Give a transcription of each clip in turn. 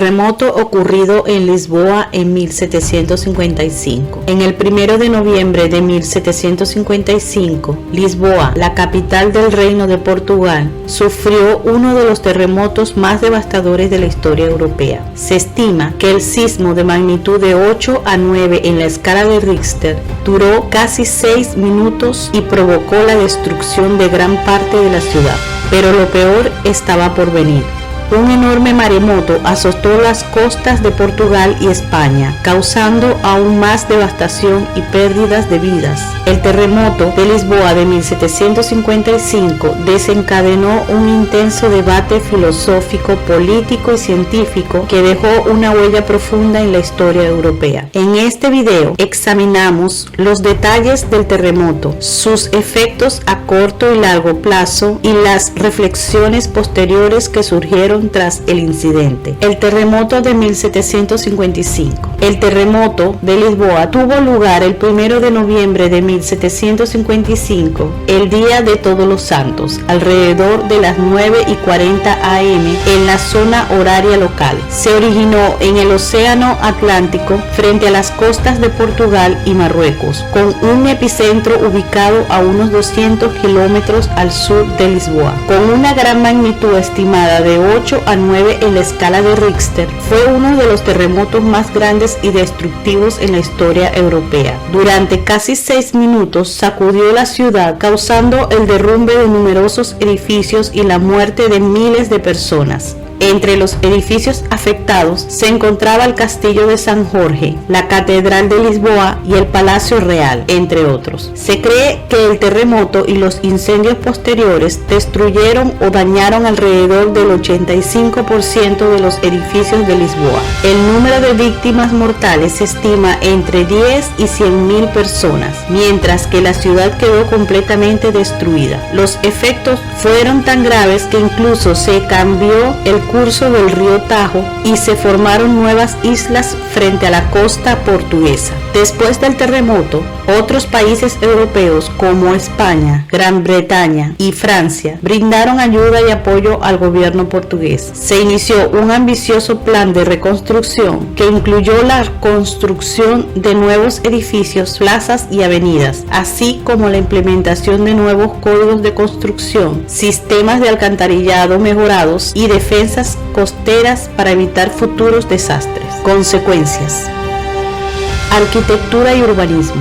Terremoto ocurrido en Lisboa en 1755. En el 1 de noviembre de 1755, Lisboa, la capital del Reino de Portugal, sufrió uno de los terremotos más devastadores de la historia europea. Se estima que el sismo de magnitud de 8 a 9 en la escala de Richter duró casi 6 minutos y provocó la destrucción de gran parte de la ciudad. Pero lo peor estaba por venir. Un enorme maremoto azotó las costas de Portugal y España, causando aún más devastación y pérdidas de vidas. El terremoto de Lisboa de 1755 desencadenó un intenso debate filosófico, político y científico que dejó una huella profunda en la historia europea. En este video examinamos los detalles del terremoto, sus efectos a corto y largo plazo y las reflexiones posteriores que surgieron tras el incidente. El terremoto de 1755. El terremoto de Lisboa tuvo lugar el 1 de noviembre de 1755, el día de Todos los Santos, alrededor de las 9:40 am en la zona horaria local. Se originó en el Océano Atlántico frente a las costas de Portugal y Marruecos, con un epicentro ubicado a unos 200 kilómetros al sur de Lisboa. Con una gran magnitud estimada de 8 a 9 en la escala de Richter, fue uno de los terremotos más grandes y destructivos en la historia europea. Durante casi 6 minutos sacudió la ciudad, causando el derrumbe de numerosos edificios y la muerte de miles de personas. Entre los edificios afectados se encontraba el Castillo de San Jorge, la Catedral de Lisboa y el Palacio Real, entre otros. Se cree que el terremoto y los incendios posteriores destruyeron o dañaron alrededor del 85% de los edificios de Lisboa. El número de víctimas mortales se estima entre 10 y 100.000 personas, mientras que la ciudad quedó completamente destruida. Los efectos fueron tan graves que incluso se cambió el curso del río Tajo y se formaron nuevas islas frente a la costa portuguesa. Después del terremoto, otros países europeos como España, Gran Bretaña y Francia brindaron ayuda y apoyo al gobierno portugués. Se inició un ambicioso plan de reconstrucción que incluyó la construcción de nuevos edificios, plazas y avenidas, así como la implementación de nuevos códigos de construcción, sistemas de alcantarillado mejorados y defensas costeras para evitar futuros desastres. Consecuencias: arquitectura y urbanismo.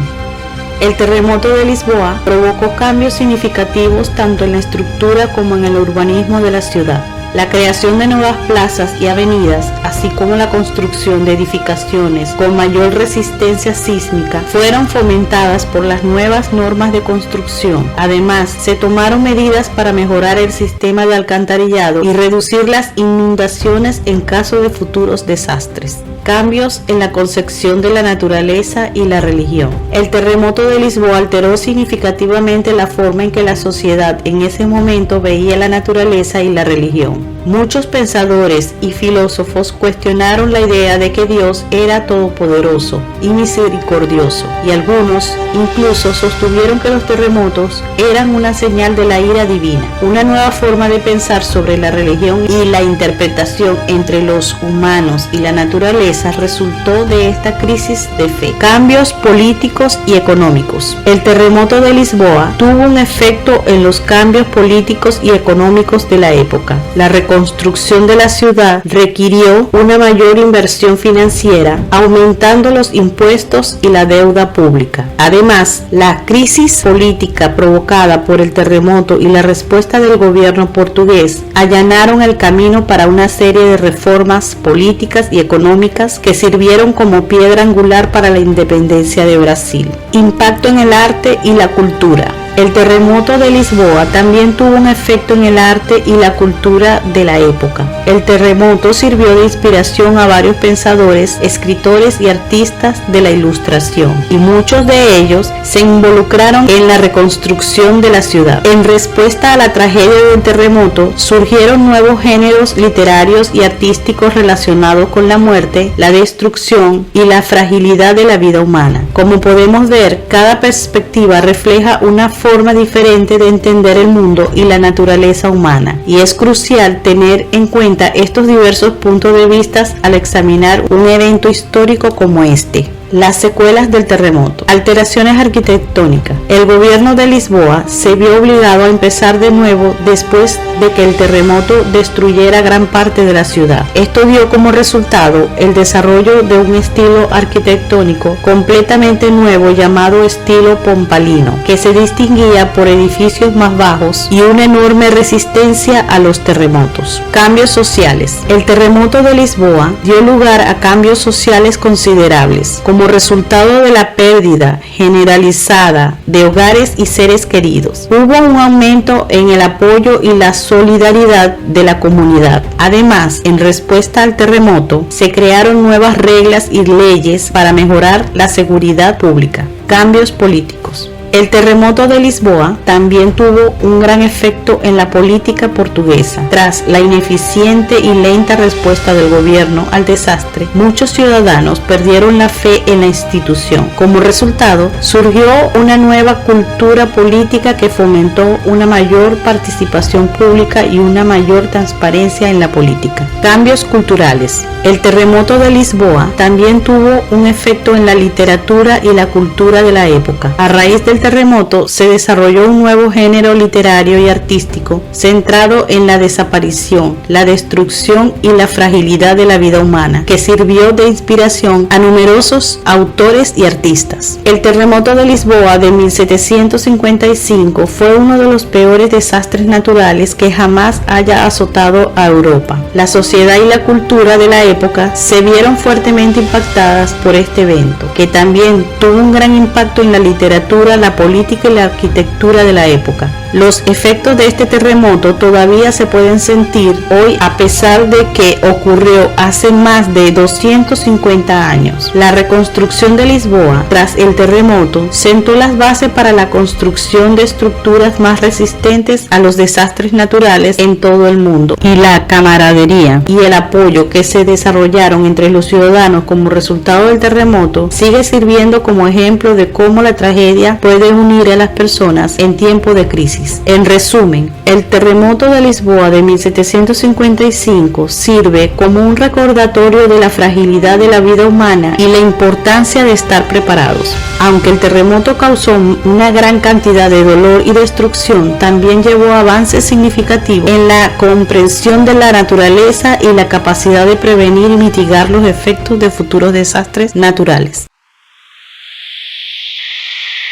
El terremoto de Lisboa provocó cambios significativos tanto en la estructura como en el urbanismo de la ciudad. La creación de nuevas plazas y avenidas, así como la construcción de edificaciones con mayor resistencia sísmica, fueron fomentadas por las nuevas normas de construcción. Además, se tomaron medidas para mejorar el sistema de alcantarillado y reducir las inundaciones en caso de futuros desastres. Cambios en la concepción de la naturaleza y la religión. El terremoto de Lisboa alteró significativamente la forma en que la sociedad en ese momento veía la naturaleza y la religión. Muchos pensadores y filósofos cuestionaron la idea de que Dios era todopoderoso y misericordioso, y algunos incluso sostuvieron que los terremotos eran una señal de la ira divina. Una nueva forma de pensar sobre la religión y la interpretación entre los humanos y la naturaleza resultó de esta crisis de fe. Cambios políticos y económicos. El terremoto de Lisboa tuvo un efecto en los cambios políticos y económicos de la época. La reconstrucción de la ciudad requirió una mayor inversión financiera, aumentando los impuestos y la deuda pública. Además, la crisis política provocada por el terremoto y la respuesta del gobierno portugués allanaron el camino para una serie de reformas políticas y económicas que sirvieron como piedra angular para la independencia de Brasil. Impacto en el arte y la cultura. El terremoto de Lisboa también tuvo un efecto en el arte y la cultura de la época. El terremoto sirvió de inspiración a varios pensadores, escritores y artistas de la Ilustración, y muchos de ellos se involucraron en la reconstrucción de la ciudad. En respuesta a la tragedia del terremoto, surgieron nuevos géneros literarios y artísticos relacionados con la muerte, la destrucción y la fragilidad de la vida humana. Como podemos ver, cada perspectiva refleja una forma forma diferente de entender el mundo y la naturaleza humana, y es crucial tener en cuenta estos diversos puntos de vista al examinar un evento histórico como este. Las secuelas del terremoto. Alteraciones arquitectónicas. El gobierno de Lisboa se vio obligado a empezar de nuevo después de que el terremoto destruyera gran parte de la ciudad. Esto dio como resultado el desarrollo de un estilo arquitectónico completamente nuevo llamado estilo pompalino, que se distinguía por edificios más bajos y una enorme resistencia a los terremotos. Cambios sociales. El terremoto de Lisboa dio lugar a cambios sociales considerables, como resultado de la pérdida generalizada de hogares y seres queridos. Hubo un aumento en el apoyo y la solidaridad de la comunidad. Además, en respuesta al terremoto, se crearon nuevas reglas y leyes para mejorar la seguridad pública. Cambios políticos. El terremoto de Lisboa también tuvo un gran efecto en la política portuguesa. Tras la ineficiente y lenta respuesta del gobierno al desastre, muchos ciudadanos perdieron la fe en la institución. Como resultado, surgió una nueva cultura política que fomentó una mayor participación pública y una mayor transparencia en la política. Cambios culturales. El terremoto de Lisboa también tuvo un efecto en la literatura y la cultura de la época. A raíz del terremoto se desarrolló un nuevo género literario y artístico centrado en la desaparición, la destrucción y la fragilidad de la vida humana, que sirvió de inspiración a numerosos autores y artistas. El terremoto de Lisboa de 1755 fue uno de los peores desastres naturales que jamás haya azotado a Europa. La sociedad y la cultura de la época se vieron fuertemente impactadas por este evento, que también tuvo un gran impacto en la literatura, la política y la arquitectura de la época. Los efectos de este terremoto todavía se pueden sentir hoy a pesar de que ocurrió hace más de 250 años. La reconstrucción de Lisboa tras el terremoto sentó las bases para la construcción de estructuras más resistentes a los desastres naturales en todo el mundo, y la camaradería y el apoyo que se desarrollaron entre los ciudadanos como resultado del terremoto sigue sirviendo como ejemplo de cómo la tragedia puede unir a las personas en tiempo de crisis. En resumen, el terremoto de Lisboa de 1755 sirve como un recordatorio de la fragilidad de la vida humana y la importancia de estar preparados. Aunque el terremoto causó una gran cantidad de dolor y destrucción, también llevó avances significativos en la comprensión de la naturaleza y la capacidad de prevenir y mitigar los efectos de futuros desastres naturales.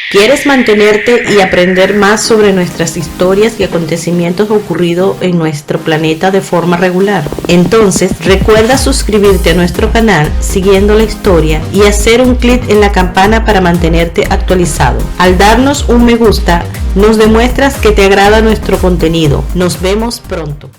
¿Quieres mantenerte y aprender más sobre nuestras historias y acontecimientos ocurridos en nuestro planeta de forma regular? Entonces, recuerda suscribirte a nuestro canal siguiendo la historia y hacer un clic en la campana para mantenerte actualizado. Al darnos un me gusta, nos demuestras que te agrada nuestro contenido. Nos vemos pronto.